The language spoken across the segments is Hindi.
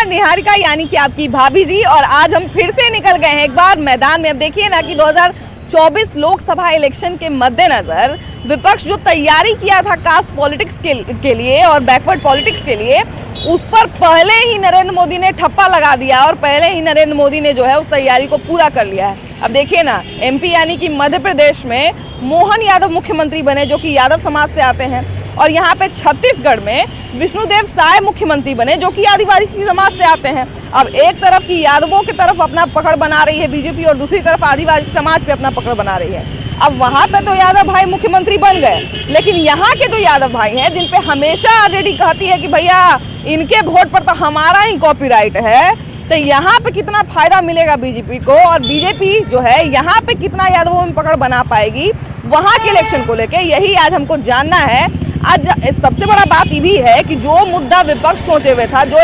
नमस्कार, निहारिका यानी कि आपकी भाभी जी। और आज हम फिर से निकल गए हैं एक बार मैदान में। अब देखिए ना कि 2024 लोकसभा इलेक्शन के मद्देनजर विपक्ष जो तैयारी किया था कास्ट पॉलिटिक्स के लिए और बैकवर्ड पॉलिटिक्स के लिए, उस पर पहले ही नरेंद्र मोदी ने ठप्पा लगा दिया और पहले ही नरेंद्र मोदी ने जो है उस तैयारी को पूरा कर लिया है। अब देखिए ना, एमपी यानी कि मध्य प्रदेश में मोहन यादव मुख्यमंत्री बने जो कि यादव समाज से आते हैं, और यहाँ पे छत्तीसगढ़ में विष्णुदेव साय मुख्यमंत्री बने जो कि आदिवासी समाज से आते हैं। अब एक तरफ की यादवों की तरफ अपना पकड़ बना रही है बीजेपी और दूसरी तरफ आदिवासी समाज पे अपना पकड़ बना रही है। अब वहाँ पे तो यादव भाई मुख्यमंत्री बन गए, लेकिन यहाँ के तो यादव भाई हैं जिन पे हमेशा आरजेडी कहती है कि भैया इनके वोट पर तो हमारा ही कॉपीराइट है, तो यहाँ पे कितना फायदा मिलेगा बीजेपी को, और बीजेपी जो है यहाँ पे कितना यादवों में पकड़ बना पाएगी वहाँ के इलेक्शन को लेके, यही आज हमको जानना है। आज सबसे बड़ा बात ये भी है कि जो मुद्दा विपक्ष सोचे हुए था, जो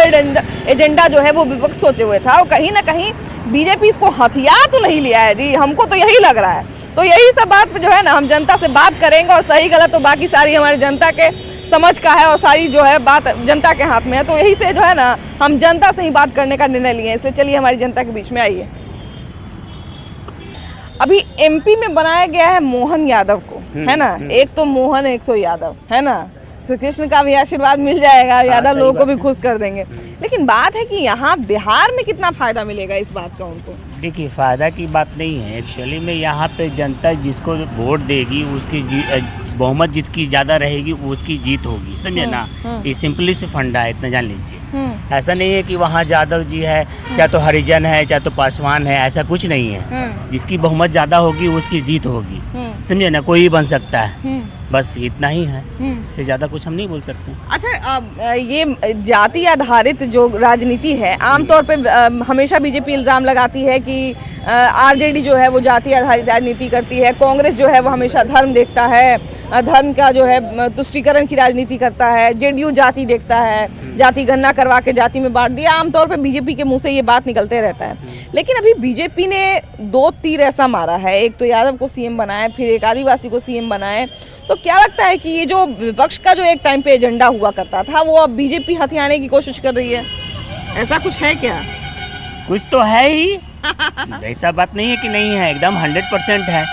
एजेंडा जो है वो विपक्ष सोचे हुए था, वो कहीं ना कहीं बीजेपी इसको हथियार तो नहीं लिया है जी, हमको तो यही लग रहा है। तो यही सब बात जो है ना हम जनता से बात करेंगे, और सही गलत तो बाकी सारी हमारी जनता के समझ का है और सारी जो है बात जनता के हाथ में है। तो यही से जो है ना हम जनता से ही बात करने का निर्णय लिए, इसलिए चलिए हमारी जनता के बीच में आइए। अभी एमपी में बनाया गया है मोहन यादव को, है ना, एक तो मोहन एक तो यादव, है ना, श्री कृष्ण का भी आशीर्वाद मिल जाएगा, यादव लोगों को भी खुश कर देंगे। लेकिन बात है कि यहाँ बिहार में कितना फायदा मिलेगा इस बात का उनको? देखिए, फायदा की बात नहीं है एक्चुअली में। यहाँ पे जनता जिसको वोट देगी उसकी बहुमत जितकी ज़्यादा रहेगी उसकी जीत होगी, समझे ना। ये सिंपली से फंडा है, इतना जान लीजिए। ऐसा नहीं है कि वहाँ यादव जी है, चाहे तो हरिजन है, चाहे तो पासवान है, ऐसा कुछ नहीं है। जिसकी बहुमत ज़्यादा होगी उसकी जीत होगी, समझे ना। कोई बन सकता है, बस इतना ही है, इससे ज़्यादा कुछ हम नहीं बोल सकते। अच्छा, ये जाति आधारित जो राजनीति है, आमतौर पे हमेशा बीजेपी इल्ज़ाम लगाती है कि आरजेडी जो है वो जाति आधारित राजनीति करती है, कांग्रेस जो है वो हमेशा धर्म देखता है, धर्म का जो है तुष्टीकरण की राजनीति करता है, जेडीयू जाति देखता है, जाति गणना करवा के जाति में बांट दिया। आमतौर पे बीजेपी के मुंह से ये बात निकलते रहता है। लेकिन अभी बीजेपी ने दो तीर ऐसा मारा है, एक तो यादव को सीएम बनाए, फिर एक आदिवासी को सीएम बनाए। तो क्या लगता है कि ये जो विपक्ष का जो एक टाइम पे एजेंडा हुआ करता था वो अब बीजेपी हथियाने की कोशिश कर रही है, ऐसा कुछ है क्या? कुछ तो है ही ऐसा बात नहीं है कि नहीं है, एकदम 100% है,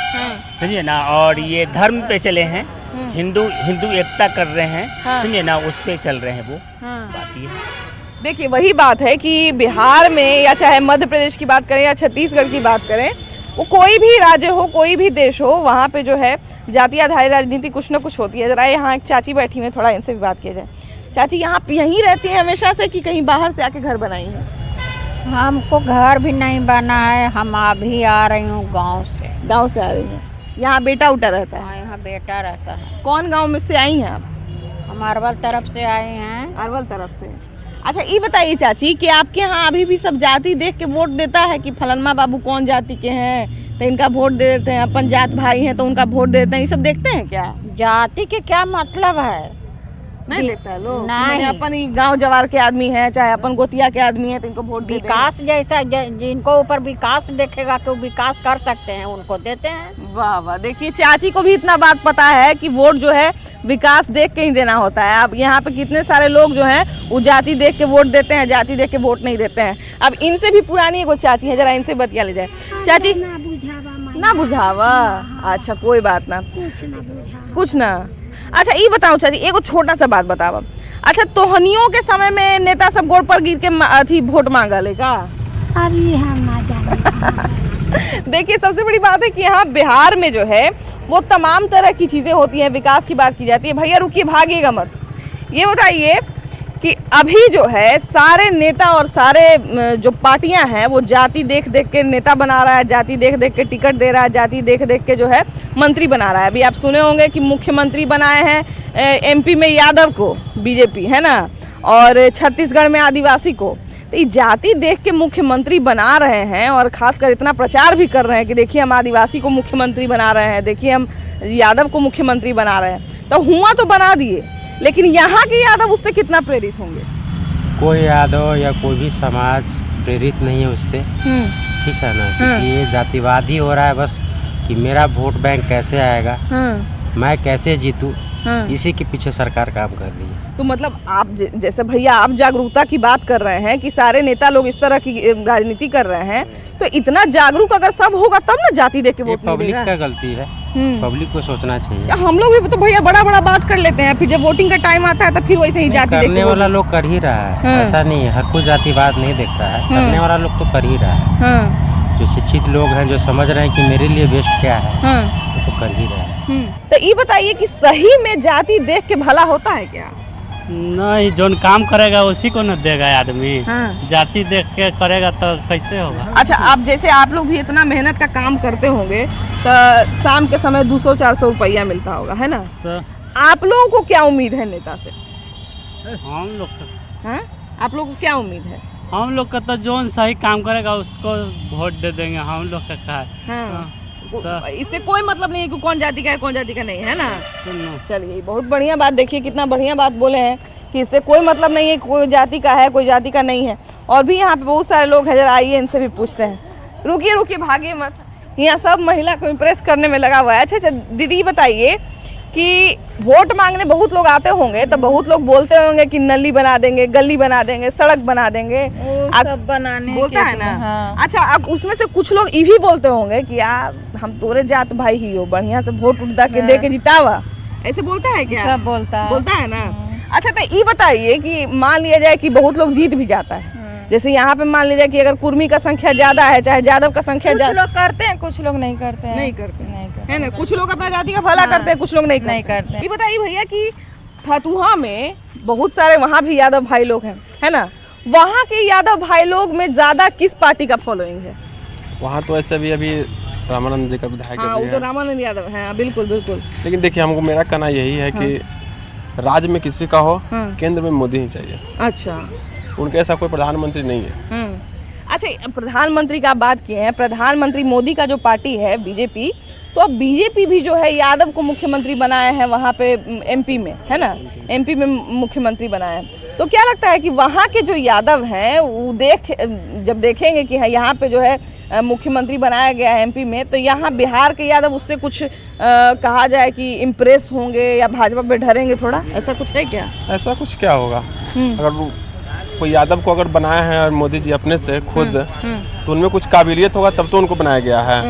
समझिए ना। और ये धर्म पे चले हैं, हिंदू एकता कर रहे हैं, समझिए ना, उस पे चल रहे हैं वो। बात ये है। देखिए, वही बात है कि बिहार में या चाहे मध्य प्रदेश की बात करें या छत्तीसगढ़ की बात करें, वो कोई भी राज्य हो, कोई भी देश हो, वहाँ पे जो है जाति आधारित राजनीति कुछ ना कुछ होती है। जरा यहाँ एक चाची बैठी हुई, थोड़ा इनसे भी बात किया जाए। चाची, यहाँ यहीं रहती हैं हमेशा से कि कहीं बाहर से आके घर बनाई हैं? हमको घर भी नहीं बना है, हम अभी आ रही हूँ गांव से। गांव से आ रही हैं? यहाँ बेटा उटा रहता है? हाँ, यहाँ बेटा रहता है। कौन गांव में से आई हैं आप? हम अरवल तरफ से आए हैं। अरवल तरफ से। अच्छा, ये बताइए चाची कि आपके यहाँ अभी भी सब जाति देख के वोट देता है कि फलाना बाबू कौन जाति के हैं तो इनका वोट दे देते हैं, अपन जात भाई हैं तो उनका वोट दे देते हैं, ये सब देखते हैं क्या? जाति के क्या मतलब है? नहीं देखता है लोग? नहीं। अपन गांव जवार के आदमी हैं, चाहे अपन गोतिया के आदमी हैं, तो इनको वोट देते हैं। विकास जैसा जिनको ऊपर विकास देखेगा कि वो विकास कर सकते हैं उनको देते हैं। वाह वाह, देखिए चाची को भी इतना बात पता है कि वोट जो है विकास देख के ही देना होता है। अब यहाँ पे कितने सारे लोग जो हैं वो जाति देख के वोट देते हैं, जाति देख के वोट नहीं देते हैं। अब इनसे भी पुरानी एगो चाची है, जरा इनसे बतिया ले जाए। चाची, ना बुझावा? अच्छा, कोई बात ना, कुछ ना। अच्छा, ये बताओ चाची, एगो छोटा सा बात बताओ। अच्छा, तोहनियों के समय में नेता सब गोड़ पर गिर के अथी वोट मांगा ले का? अभी हम ना जाने। देखिए, सबसे बड़ी बात है कि यहाँ बिहार में जो है वो तमाम तरह की चीज़ें होती हैं, विकास की बात की जाती है। भैया रुकिए, भागिएगा मत। ये बताइए कि अभी जो है सारे नेता और सारे जो पार्टियां हैं वो जाति देख देख के नेता बना रहा है, जाति देख देख के टिकट दे रहा है, जाति देख देख के जो है मंत्री बना रहा है। अभी आप सुने होंगे कि मुख्यमंत्री बनाए हैं एमपी में यादव को बीजेपी, है ना, और छत्तीसगढ़ में आदिवासी को। तो ये जाति देख के मुख्यमंत्री बना रहे हैं और खासकर इतना प्रचार भी कर रहे हैं कि देखिए हम आदिवासी को मुख्यमंत्री बना रहे हैं, देखिए हम यादव को मुख्यमंत्री बना रहे हैं। तो हुआ तो बना दिए, लेकिन यहाँ के यादव उससे कितना प्रेरित होंगे? कोई यादव या कोई भी समाज प्रेरित नहीं है उससे, ठीक है ना, क्योंकि ये जातिवाद ही हो रहा है बस कि मेरा वोट बैंक कैसे आएगा, मैं कैसे जीतूं, हाँ। इसी के पीछे सरकार काम कर रही है। तो मतलब आप जैसे भैया आप जागरूकता की बात कर रहे हैं कि सारे नेता लोग इस तरह की राजनीति कर रहे हैं, तो इतना जागरूक अगर सब होगा तब ना जाति देख के ये वोट नहीं पब्लिक देगा। का गलती है, पब्लिक को सोचना चाहिए। या हम लोग भी तो भैया बड़ा बड़ा बात कर लेते हैं, फिर जब वोटिंग का टाइम आता है तो फिर वैसे ही जाति देख करने के वाला लोग कर ही रहा है, हाँ। ऐसा नहीं है हर कोई जातिवाद नहीं देख रहा है, करने वाला लोग तो कर ही रहा है। हाँ जो शिक्षित लोग हैं, जो समझ रहे हैं कि मेरे लिए बेस्ट क्या है, हाँ। वो तो कर ही रहे हैं। तो ये बताइए कि सही में जाति देख के भला होता है क्या? नहीं, जो काम करेगा उसी को न देगा आदमी। हाँ। जाति देख के करेगा तो कैसे होगा। अच्छा, आप जैसे आप लोग भी इतना मेहनत का काम करते होंगे तो शाम के समय 200-400 रुपया मिलता होगा, है ना? तो आप लोगों को क्या उम्मीद है नेता से? हम लोग का हाँ? आप लोगों को क्या उम्मीद है? हम लोग का तो जो सही काम करेगा उसको वोट दे देंगे। हम लोग का क्या है। हाँ। तो इससे कोई मतलब नहीं है कि कौन जाति का है कौन जाति का नहीं, है ना? सुनो, चलिए, बहुत बढ़िया बात, देखिए कितना बढ़िया बात बोले हैं कि इससे कोई मतलब नहीं है कोई जाति का है कोई जाति का नहीं है। और भी यहाँ पे बहुत सारे लोग हैं, जरा आइए इनसे भी पूछते हैं। रुकिए रुकिए, भागिए मत, यहाँ सब महिला को इम्प्रेस करने में लगा हुआ है। अच्छा दीदी बताइए कि वोट मांगने बहुत लोग आते होंगे तो बहुत लोग बोलते होंगे कि नली बना देंगे, गली बना देंगे, सड़क बना देंगे, सब बनाने बोलता के है ना? हाँ। अच्छा, अब उसमें से कुछ लोग ये भी बोलते होंगे कि यार हम तोरे जात भाई ही हो, बढ़िया से वोट उठ दे के जितावा, ऐसे बोलता है क्या? सब बोलता है। बोलता है ना? अच्छा, तो ये बताइए कि मान लिया जाए कि बहुत लोग जीत भी जाता है, जैसे यहाँ पे मान लीजिए कि अगर कुर्मी का संख्या ज्यादा है चाहे यादव का संख्या कुछ ज्यादा, लोग करते हैं, कुछ लोग नहीं करते हैं। नहीं करते नहीं है ना? कुछ लोग अपना जाति का भला करते हैं, कुछ लोग नहीं नहीं करते। ये बताइए भैया कि फतुहा में बहुत सारे वहाँ भी यादव भाई लोग हैं, है ना? वहाँ के यादव भाई लोग में ज्यादा किस पार्टी का फॉलोइंग है? वहाँ तो ऐसे भी अभी रामानंद जी का विधायक हाँ, अभी वो तो है। रामानंद यादव है, हाँ, बिल्कुल बिल्कुल। लेकिन देखिए, हमको मेरा कहना यही है कि राज्य में किसी का हो, हाँ। केंद्र में मोदी ही चाहिए। अच्छा। उनके ऐसा कोई प्रधानमंत्री नहीं है। अच्छा, प्रधानमंत्री का बात किए हैं, प्रधानमंत्री मोदी का जो पार्टी है बीजेपी, तो अब बीजेपी भी जो है यादव को मुख्यमंत्री बनाया है वहाँ पे एमपी में, है ना? एमपी में मुख्यमंत्री बनाया है। तो क्या लगता है कि वहाँ के जो यादव हैं वो जब देखेंगे कि यहाँ पे जो है मुख्यमंत्री बनाया गया है एमपी में, तो यहाँ बिहार के यादव उससे कुछ कहा जाए कि इम्प्रेस होंगे या भाजपा पे डरेंगे थोड़ा, ऐसा कुछ है क्या? ऐसा कुछ क्या होगा? अगर कोई यादव को अगर बनाया है और मोदी जी अपने से खुद, तो उनमें कुछ काबिलियत होगा तब तो उनको बनाया गया है।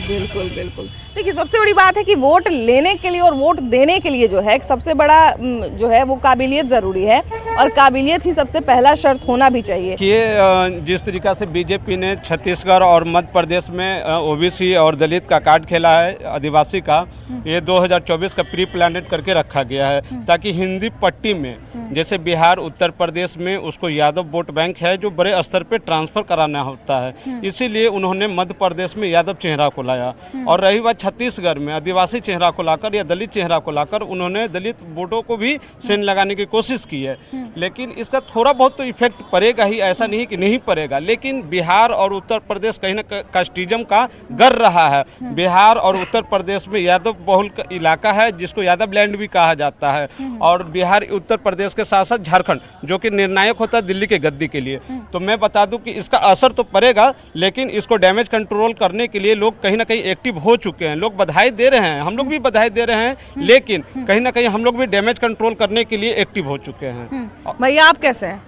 बिल्कुल बिल्कुल। देखिए, सबसे बड़ी बात है कि वोट लेने के लिए और वोट देने के लिए जो है सबसे बड़ा जो है वो काबिलियत ज़रूरी है, और काबिलियत ही सबसे पहला शर्त होना भी चाहिए। कि जिस तरीका से बीजेपी ने छत्तीसगढ़ और मध्य प्रदेश में ओबीसी और दलित का कार्ड खेला है, आदिवासी का, ये 2024 का प्री प्लानेड करके रखा गया है ताकि हिंदी पट्टी में, जैसे बिहार उत्तर प्रदेश में उसको यादव वोट बैंक है जो बड़े स्तर पे ट्रांसफ़र कराना होता है, इसीलिए उन्होंने मध्य प्रदेश में यादव चेहरा को लाया। और रही बात छत्तीसगढ़ में आदिवासी चेहरा को लाकर या दलित चेहरा को लाकर, उन्होंने दलित वोटों को भी सेन लगाने की कोशिश की है। लेकिन इसका थोड़ा बहुत तो इफेक्ट पड़ेगा ही, ऐसा नहीं कि नहीं पड़ेगा। लेकिन बिहार और उत्तर प्रदेश कहीं ना कास्टिज्म का गर रहा है। बिहार और उत्तर प्रदेश में यादव बहुल इलाका है जिसको यादव लैंड भी कहा जाता है, और बिहार उत्तर प्रदेश के साथ साथ झारखंड जो कि निर्णायक होता है दिल्ली के गद्दी के लिए। तो मैं बता दूं कि इसका असर तो पड़ेगा, लेकिन इसको डैमेज कंट्रोल करने के लिए लोग कहीं ना कहीं एक्टिव हो चुके हैं। लोग बधाई दे रहे हैं, हम लोग भी बधाई दे रहे हैं, लेकिन कहीं ना कहीं हम लोग भी डैमेज कंट्रोल करने के लिए एक्टिव हो चुके हैं। भैया आप कैसे हैं?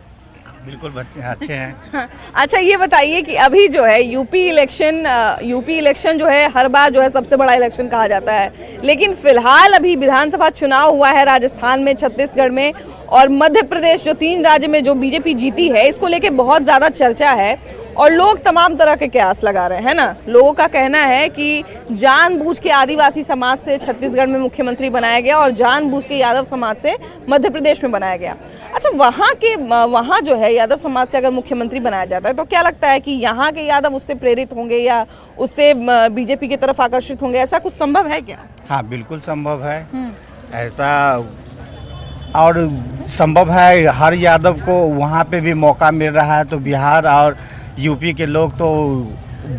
बिल्कुल बच्चे अच्छे हैं। अच्छा, ये बताइए कि अभी जो है यूपी इलेक्शन जो है हर बार जो है सबसे बड़ा इलेक्शन कहा जाता है, लेकिन फिलहाल अभी विधानसभा चुनाव हुआ है राजस्थान में, छत्तीसगढ़ में और मध्य प्रदेश, जो 3 राज्य में जो बीजेपी जीती है, इसको लेके बहुत ज़्यादा चर्चा है और लोग तमाम तरह के कयास लगा रहे हैं, है ना? लोगों का कहना है कि जानबूझ के आदिवासी समाज से छत्तीसगढ़ में मुख्यमंत्री बनाया गया और जानबूझ के यादव समाज से मध्य प्रदेश में बनाया गया। अच्छा, वहाँ जो है यादव समाज से अगर मुख्यमंत्री बनाया जाता है तो क्या लगता है कि यहाँ के यादव उससे प्रेरित होंगे या उससे बीजेपी की तरफ आकर्षित होंगे? ऐसा कुछ संभव है क्या? हाँ, बिल्कुल संभव है ऐसा, और संभव है हर यादव को वहाँ पे भी मौका मिल रहा है, तो बिहार और यूपी के लोग तो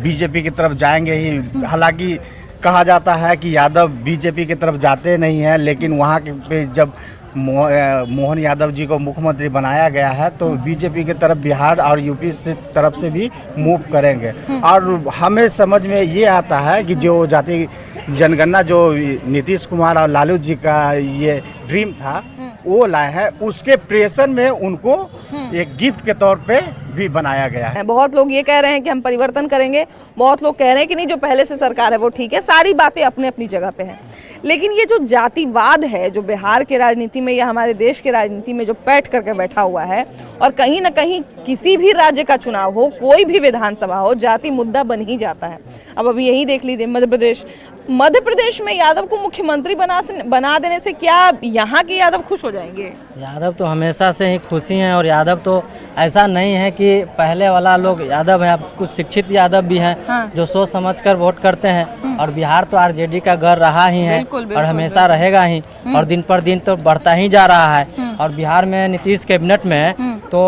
बीजेपी की तरफ जाएंगे ही। हालांकि कहा जाता है कि यादव बीजेपी की तरफ जाते नहीं हैं, लेकिन वहाँ के पे जब मोहन यादव जी को मुख्यमंत्री बनाया गया है, तो बीजेपी की तरफ बिहार और यूपी से तरफ से भी मूव करेंगे। और हमें समझ में ये आता है कि जो जाति जनगणना जो नीतीश कुमार और लालू जी का ये ड्रीम था वो लाए हैं, उसके प्रेशर में उनको एक गिफ्ट के तौर पे भी बनाया गया है। बहुत लोग ये कह रहे हैं कि हम परिवर्तन करेंगे, बहुत लोग कह रहे हैं कि नहीं जो पहले से सरकार है वो ठीक है। सारी बातें अपने अपनी जगह पे हैं, लेकिन ये जो जातिवाद है जो बिहार के राजनीति में या हमारे देश के राजनीति में जो पैठ करके बैठा हुआ है, और कहीं ना कहीं किसी भी राज्य का चुनाव हो, कोई भी विधानसभा हो, जाति मुद्दा बन ही जाता है। अब अभी यही देख लीजिए मध्य प्रदेश में यादव को मुख्यमंत्री बना देने से क्या यहाँ के यादव खुश हो जाएंगे? यादव तो हमेशा से ही खुशी हैं, और यादव तो ऐसा नहीं है कि पहले वाला लोग यादव है, अब कुछ शिक्षित यादव भी हैं। हाँ। जो सोच समझकर वोट करते हैं, और बिहार तो आरजेडी का घर रहा ही है और हमेशा रहेगा ही, और दिन पर दिन तो बढ़ता ही जा रहा है। और बिहार में नीतीश कैबिनेट में तो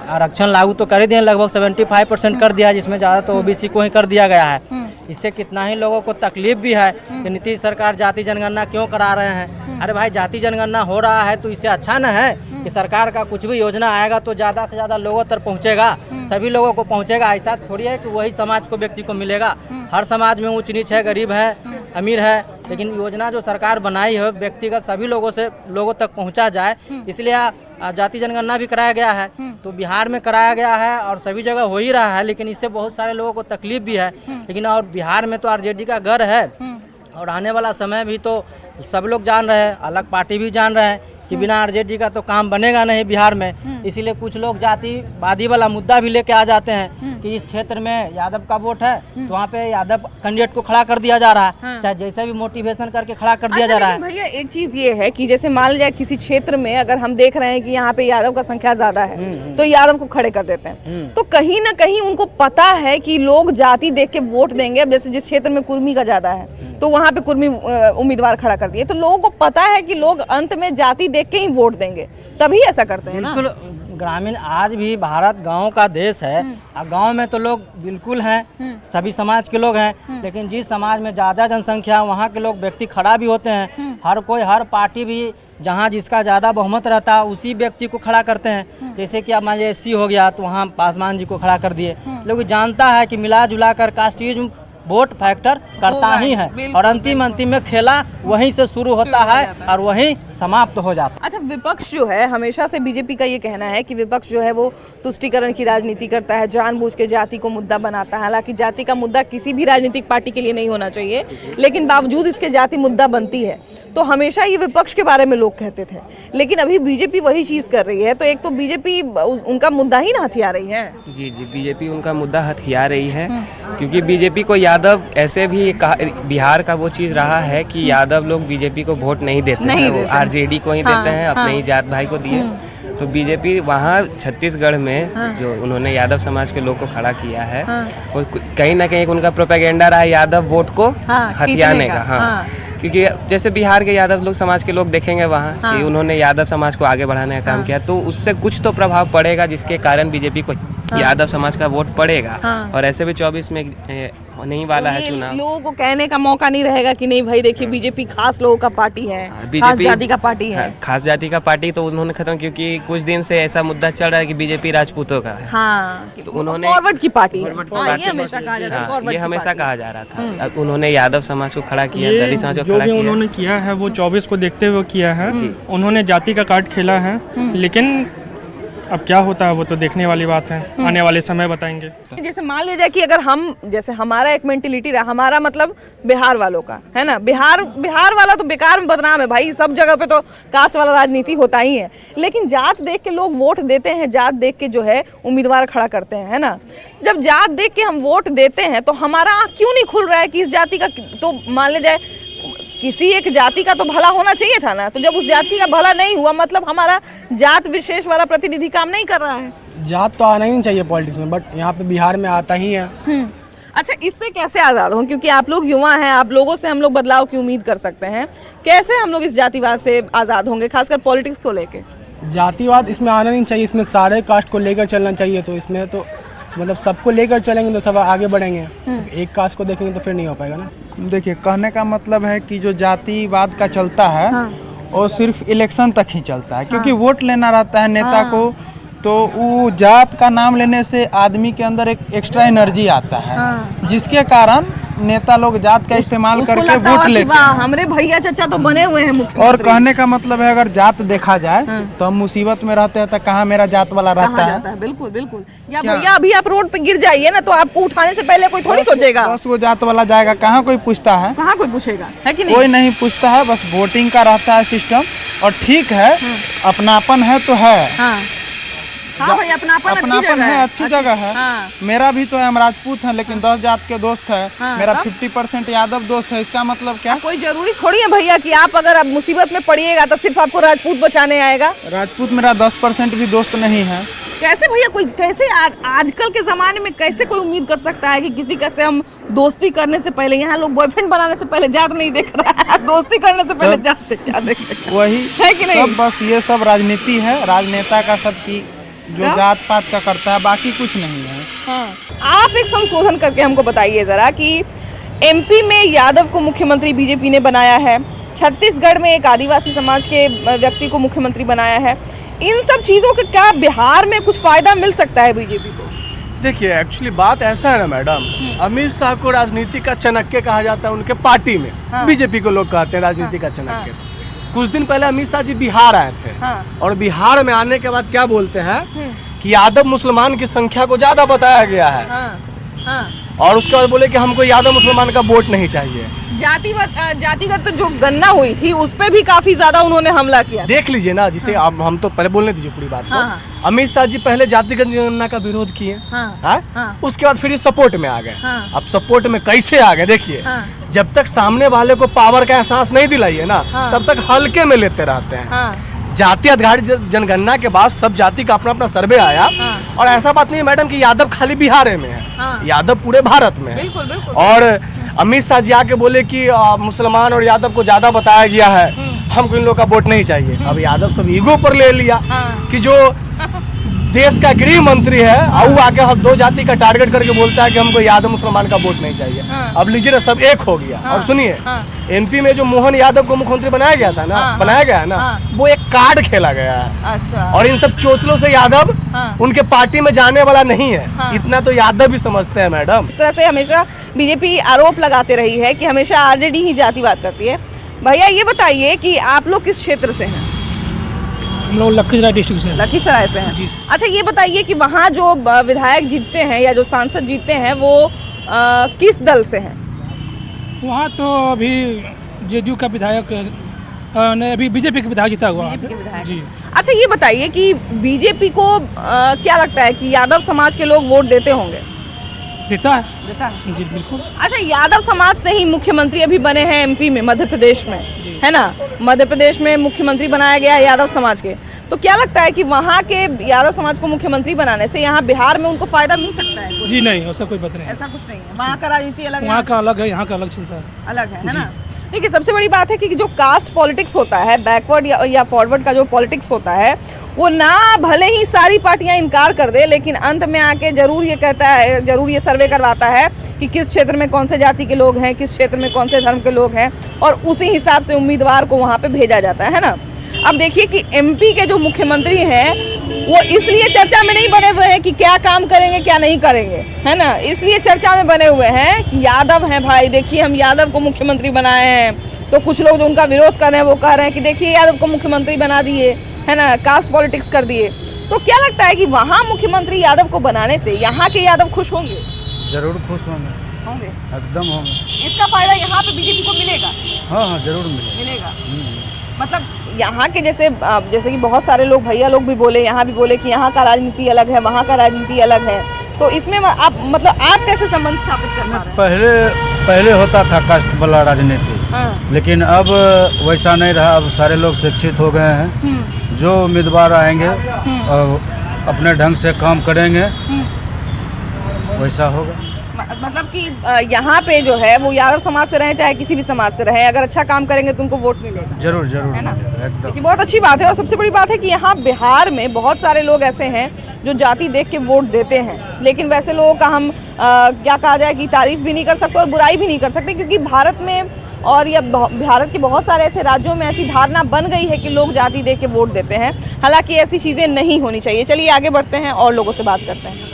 आरक्षण लागू तो कर ही दिए, लगभग 75% कर दिया, जिसमें ज़्यादा तो ओबीसी को ही कर दिया गया है। इससे कितना ही लोगों को तकलीफ भी है कि नीतीश सरकार जाति जनगणना क्यों करा रहे हैं। अरे भाई, जाति जनगणना हो रहा है तो इससे अच्छा न है कि सरकार का कुछ भी योजना आएगा तो ज़्यादा से ज़्यादा लोगों तक पहुँचेगा, सभी लोगों को पहुँचेगा। ऐसा थोड़ी है कि वही समाज को व्यक्ति को मिलेगा। हर समाज में ऊंच नीच है, गरीब है, अमीर है, लेकिन योजना जो सरकार बनाई है व्यक्तिगत सभी लोगों तक पहुँचा जाए, इसलिए जाति जनगणना भी कराया गया है। तो बिहार में कराया गया है और सभी जगह हो ही रहा है, लेकिन इससे बहुत सारे लोगों को तकलीफ भी है। लेकिन और बिहार में तो आरजेडी का घर है, और आने वाला समय भी तो सब लोग जान रहे हैं, अलग पार्टी भी जान रहे हैं कि बिना आरजेडी का तो काम बनेगा नहीं बिहार में। इसीलिए कुछ लोग जातिवादी वाला मुद्दा भी लेके आ जाते हैं कि इस क्षेत्र में यादव का वोट है तो वहाँ पे यादव कैंडिडेट को खड़ा कर दिया जा रहा है, चाहे जैसे भी मोटिवेशन करके खड़ा कर दिया जा रहा है। भैया एक चीज ये है कि जैसे मान लीजिए किसी क्षेत्र में अगर हम देख रहे हैं कि यहाँ पे यादव का संख्या ज्यादा है तो यादव को खड़े कर देते हैं, तो कहीं ना कहीं उनको पता है कि लोग जाति देख के वोट देंगे। अब जैसे जिस क्षेत्र में कुर्मी का ज्यादा है तो वहाँ पे कुर्मी उम्मीदवार खड़ा कर दिए, तो लोगों को पता है कि लोग अंत में जाति देख के ही वोट देंगे, तभी ऐसा करते हैं ना। ग्रामीण आज भी भारत गांव का देश है, और गांव में तो लोग बिल्कुल हैं, सभी समाज के लोग हैं, लेकिन जिस समाज में ज़्यादा जनसंख्या वहाँ के लोग व्यक्ति खड़ा भी होते हैं। हर पार्टी भी जहाँ जिसका ज़्यादा बहुमत रहता है उसी व्यक्ति को खड़ा करते हैं। जैसे कि अब मान लीजिए SC हो गया तो वहाँ पासवान जी को खड़ा कर दिए। लोग जानता है कि मिला जुला कर कास्टिज्म वोट फैक्टर करता ही है, और अंतिम में खेला वहीं से शुरू होता है और वहीं समाप्त हो जाता है। अच्छा, विपक्ष जो है हमेशा से बीजेपी का ये कहना है कि विपक्ष जो है वो तुष्टीकरण की राजनीति करता है, जानबूझ के जाति को मुद्दा बनाता है। हालांकि जाति का मुद्दा किसी भी राजनीतिक पार्टी के लिए नहीं होना चाहिए, लेकिन बावजूद इसके जाति मुद्दा बनती है। तो हमेशा ये विपक्ष के बारे में लोग कहते थे, लेकिन अभी बीजेपी वही चीज कर रही है। तो एक तो बीजेपी उनका मुद्दा ही ना हथिया रही है। जी, बीजेपी उनका मुद्दा हथिया रही है, क्योंकि बीजेपी को यादव ऐसे भी बिहार का वो चीज़ रहा है कि यादव लोग बीजेपी को वोट नहीं देते हैं, वो आरजेडी को ही देते हैं, अपने ही जात भाई को दिए। तो बीजेपी वहाँ छत्तीसगढ़ में जो उन्होंने यादव समाज के लोग को खड़ा किया है, वो कहीं ना कहीं उनका प्रोपेगेंडा रहा है यादव वोट को हथियाने का। क्योंकि जैसे बिहार के यादव लोग समाज के लोग देखेंगे वहाँ कि उन्होंने यादव समाज को आगे बढ़ाने का काम किया, तो उससे कुछ तो प्रभाव पड़ेगा, जिसके कारण बीजेपी को यादव समाज का वोट पड़ेगा। और ऐसे भी 24 में नहीं वाला है चुनाव। लोगों को कहने का मौका नहीं रहेगा कि नहीं भाई देखिए बीजेपी खास लोगों का पार्टी है, खास जाति का पार्टी है। खास जाति का पार्टी तो उन्होंने खत्म, क्योंकि कुछ दिन से ऐसा मुद्दा चल रहा है कि बीजेपी राजपूतों का है। तो उन्होंने फॉरवर्ड की पार्टी है, ये हमेशा कहा जा रहा था। उन्होंने यादव समाज को खड़ा किया, दलित समाज को खड़ा किया। उन्होंने किया है वो 24 को देखते हुए किया है। उन्होंने जाति का कार्ड खेला है, लेकिन अब क्या होता है वो तो देखने वाली बात है, आने वाले समय बताएंगे। जैसे मान लीजिए कि अगर हम जैसे हमारा एक मेंटेलिटी रहा, हमारा मतलब बिहार वालों का है ना, बिहार वाला तो बेकार में बदनाम है भाई, सब जगह पे तो कास्ट वाला राजनीति होता ही है, लेकिन जात देख के लोग वोट देते हैं, जात देख के जो है उम्मीदवार खड़ा करते हैं, है ना। जब जात देख के हम वोट देते हैं तो हमारा आँख क्यों नहीं खुल रहा है कि इस जाति का, तो मान लीजिए किसी एक जाति का तो भला होना चाहिए था ना, तो जब उस जाति का भला नहीं हुआ मतलब हमारा जात विशेष वाला प्रतिनिधि काम नहीं कर रहा है। जात तो आना ही नहीं चाहिए पॉलिटिक्स में, बट यहाँ पे बिहार में आता ही है। अच्छा, इससे कैसे आज़ाद हों, क्योंकि आप लोग युवा हैं, आप लोगों से हम लोग बदलाव की उम्मीद कर सकते हैं, कैसे हम लोग इस जातिवाद से आज़ाद होंगे, खासकर पॉलिटिक्स को लेके? जातिवाद इसमें आना नहीं चाहिए, इसमें सारे कास्ट को लेकर चलना चाहिए। तो इसमें तो मतलब सबको लेकर चलेंगे तो सब आगे बढ़ेंगे, एक कास्ट को देखेंगे तो फिर नहीं हो पाएगा ना। देखिए, कहने का मतलब है कि जो जातिवाद का चलता है वो सिर्फ इलेक्शन तक ही चलता है, क्योंकि वोट लेना रहता है नेता को, तो वो जात का नाम लेने से आदमी के अंदर एक एक्स्ट्रा एनर्जी आता है, जिसके कारण नेता लोग जात का इस्तेमाल करके वोट लेते हैं। हमारे भैया चाचा तो बने हुए हैं मुख्यमंत्री। और कहने का मतलब है अगर जात देखा जाए तो हम मुसीबत में रहते हैं तो कहाँ मेरा जात वाला रहता है। बिल्कुल बिल्कुल। या भैया अभी आप रोड पे गिर जाइए ना तो आपको उठाने से पहले कोई थोड़ी सोचेगा। बस वो जात वाला जाएगा, कहाँ कोई पूछता है, कहाँ कोई पूछेगा, है कि नहीं? कोई नहीं पूछता है, बस वोटिंग का रहता है सिस्टम। और ठीक है, अपनापन है तो है। हाँ भाई, अपनापन है, अच्छी जगह है। मेरा भी तो है, हम राजपूत हैं, लेकिन 10 जात के दोस्त है। मेरा 50% यादव दोस्त है। इसका मतलब क्या? कोई जरूरी थोड़ी है भैया कि आप अगर अब मुसीबत में पड़िएगा तो सिर्फ आपको राजपूत बचाने आएगा। राजपूत मेरा 10% भी दोस्त नहीं है। कैसे भैया, कोई कैसे आजकल के जमाने में कैसे कोई उम्मीद कर सकता है कि किसी का से हम दोस्ती करने से पहले, यहाँ लोग बॉयफ्रेंड बनाने से पहले जात नहीं देख रहा है, दोस्ती करने से पहले जात वही है कि नहीं? सब बस ये सब राजनीति है, राजनेता का सबकी जो जात पात का करता है, बाकी कुछ नहीं है। आप एक संशोधन करके हमको बताइए जरा कि एमपी में यादव को मुख्यमंत्री बीजेपी ने बनाया है, छत्तीसगढ़ में एक आदिवासी समाज के व्यक्ति को मुख्यमंत्री बनाया है। इन सब चीज़ों के क्या बिहार में कुछ फायदा मिल सकता है बीजेपी को? देखिए, एक्चुअली बात ऐसा है ना मैडम, अमित शाह को राजनीति का चाणक्य कहा जाता है उनके पार्टी में। बीजेपी को लोग कहते हैं राजनीति का चाणक्य। कुछ दिन पहले अमित शाह जी बिहार आए थे, और बिहार में आने के बाद क्या बोलते हैं कि यादव मुसलमान की संख्या को ज्यादा बताया गया है, और उसके बाद बोले कि हमको यादव मुसलमान का वोट नहीं चाहिए। जातिगत जो गणना हुई थी उस पे भी काफी ज्यादा उन्होंने हमला किया। देख लीजिए ना, जिसे आप हम तो पहले बोलने दीजिए पूरी बात को। अमित शाह जी पहले जातिगत गणना का विरोध किए, उसके बाद फिर सपोर्ट में आ गए। अब सपोर्ट में कैसे आ गए देखिए, जब तक सामने वाले को पावर का एहसास नहीं दिलाइए ना, तब तक हल्के में लेते रहते हैं। जाति आधारित जनगणना के बाद सब जाति का अपना अपना सर्वे आया, और ऐसा बात नहीं मैडम कि यादव खाली बिहार में है, यादव पूरे भारत में है। और अमित शाह जी आके बोले कि मुसलमान और यादव को ज्यादा बताया गया है, हमको इन लोग का वोट नहीं चाहिए। अब यादव सब ईगो पर ले लिया कि जो देश का गृह मंत्री है, वो आके हम 2 जाति का टारगेट करके बोलता है कि हमको यादव मुसलमान का वोट नहीं चाहिए। अब लीजिए ना, सब एक हो गया। और सुनिए, एमपी में जो मोहन यादव को मुख्यमंत्री बनाया गया था ना, बनाया गया है ना, वो एक कार्ड खेला गया है। अच्छा। और इन सब चोचलों से यादव उनके पार्टी में जाने वाला नहीं है, इतना तो यादव भी समझते हैं मैडम। इस तरह से हमेशा बीजेपी आरोप लगाते रही है कि हमेशा आरजेडी ही जातिवाद करती है। भैया ये बताइए कि आप लोग किस क्षेत्र से हैं? हम लोग लखीसराय डिस्ट्रिक्ट से। लखीसराय से हैं। अच्छा, ये बताइए कि वहाँ जो विधायक जीतते हैं या जो सांसद जीतते हैं वो किस दल से हैं? वहाँ तो अभी जेडीयू का विधायक अभी बीजेपी का विधायक जीता हुआ है जी। अच्छा, ये बताइए कि बीजेपी को क्या लगता है कि यादव समाज के लोग वोट देते होंगे? देता है जी, बिल्कुल। अच्छा, यादव समाज से ही मुख्यमंत्री अभी बने हैं एमपी में, मध्य प्रदेश में, है ना? मध्य प्रदेश में मुख्यमंत्री बनाया गया है यादव समाज के। तो क्या लगता है कि वहाँ के यादव समाज को मुख्यमंत्री बनाने से यहाँ बिहार में उनको फायदा मिल सकता है? जी नहीं, ऐसा कोई बात नहीं। ऐसा कुछ नहीं है, वहाँ का राजनीति अलग है, वहाँ का अलग है, यहाँ का अलग चलता है, अलग है ना? देखिए, सबसे बड़ी बात है कि जो कास्ट पॉलिटिक्स होता है, बैकवर्ड या फॉरवर्ड का जो पॉलिटिक्स होता है, वो ना भले ही सारी पार्टियां इनकार कर दे, लेकिन अंत में आके जरूर ये कहता है, जरूर ये सर्वे करवाता है कि किस क्षेत्र में कौन से जाति के लोग हैं, किस क्षेत्र में कौन से धर्म के लोग हैं, और उसी हिसाब से उम्मीदवार को वहाँ पे भेजा जाता है ना? अब देखिए कि एमपी के जो मुख्यमंत्री हैं वो इसलिए चर्चा में नहीं बने हुए हैं कि क्या काम करेंगे क्या नहीं करेंगे, है ना? इसलिए चर्चा में बने हुए हैं कि यादव हैं भाई, देखिए हम यादव को मुख्यमंत्री बनाए हैं। तो कुछ लोग जो उनका विरोध कर रहे हैं वो कह रहे हैं कि देखिए यादव को मुख्यमंत्री बना दिए, है ना, कास्ट पॉलिटिक्स कर दिए। तो क्या लगता है कि वहाँ मुख्यमंत्री यादव को बनाने से यहाँ के यादव खुश होंगे? जरूर खुश होंगे, एकदम होंगे। इसका फायदा यहाँ पे बीजेपी को मिलेगा? हाँ, जरूर मिलेगा। मतलब यहाँ के जैसे कि बहुत सारे लोग, भैया लोग भी बोले, यहाँ भी बोले कि यहाँ का राजनीति अलग है, वहाँ का राजनीति अलग है। तो इसमें आप आप कैसे संबंध स्थापित कर पा रहे हैं? पहले होता था कास्ट वाला राजनीति, लेकिन अब वैसा नहीं रहा। अब सारे लोग शिक्षित हो गए हैं, जो उम्मीदवार आएंगे अपने ढंग से काम करेंगे, वैसा होगा। मतलब कि यहाँ पे जो है वो यादव समाज से रहे चाहे किसी भी समाज से रहे, अगर अच्छा काम करेंगे तो उनको वोट मिलेगा। जरूर जरूर, है ना? एकदम। लेकिन बहुत अच्छी बात है। और सबसे बड़ी बात है कि यहाँ बिहार में बहुत सारे लोग ऐसे हैं जो जाति देख के वोट देते हैं, लेकिन वैसे लोगों का हम क्या कहा जाए कि तारीफ भी नहीं कर सकते और बुराई भी नहीं कर सकते, क्योंकि भारत में और ये भारत के बहुत सारे ऐसे राज्यों में ऐसी धारणा बन गई है कि लोग जाति दे के वोट देते हैं। हालांकि ऐसी चीज़ें नहीं होनी चाहिए। चलिए आगे बढ़ते हैं और लोगों से बात करते हैं।